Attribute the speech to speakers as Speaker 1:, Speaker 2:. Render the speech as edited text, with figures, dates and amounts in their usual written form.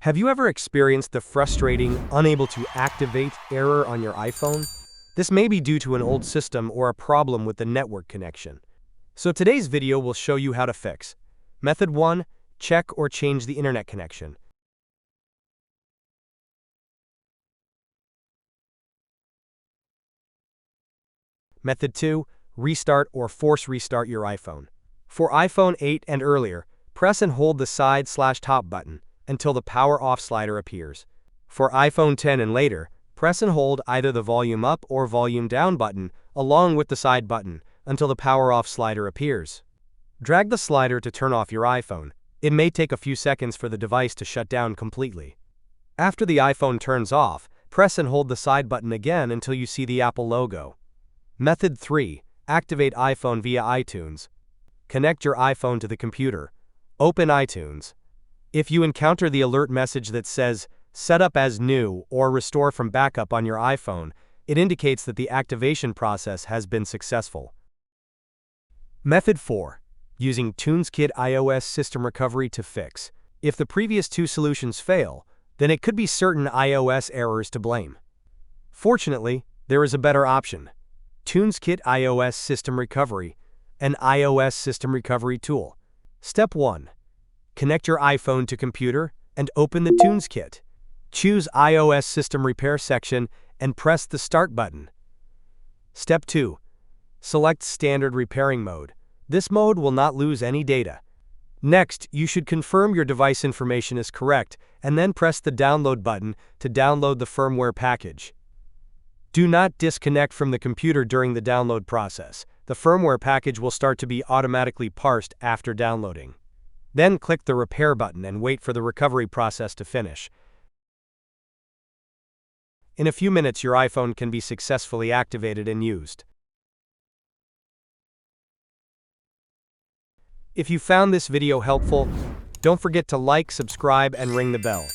Speaker 1: Have you ever experienced the frustrating, unable to activate error on your iPhone? This may be due to an old system or a problem with the network connection. So today's video will show you how to fix. Method 1. Check or change the internet connection. Method 2. Restart or force restart your iPhone. For iPhone 8 and earlier, press and hold the side/top button until the power off slider appears. For iPhone 10 and later, press and hold either the volume up or volume down button along with the side button until the power off slider appears. Drag the slider to turn off your iPhone. It may take a few seconds for the device to shut down completely. After the iPhone turns off, press and hold the side button again until you see the Apple logo. Method 3. Activate iPhone via iTunes. Connect your iPhone to the computer. Open iTunes. If you encounter the alert message that says, "Set up as new" or "Restore from backup" on your iPhone, it indicates that the activation process has been successful. Method 4. Using TunesKit iOS system recovery to fix. If the previous two solutions fail, then it could be certain iOS errors to blame. Fortunately, there is a better option. TunesKit iOS System Recovery, an iOS system recovery tool. Step 1. Connect your iPhone to computer and open the TunesKit. Choose iOS System Repair section and press the Start button. Step 2. Select Standard Repairing Mode. This mode will not lose any data. Next, you should confirm your device information is correct and then press the Download button to download the firmware package. Do not disconnect from the computer during the download process. The firmware package will start to be automatically parsed after downloading. Then click the Repair button and wait for the recovery process to finish. In a few minutes, your iPhone can be successfully activated and used. If you found this video helpful, don't forget to like, subscribe, and ring the bell.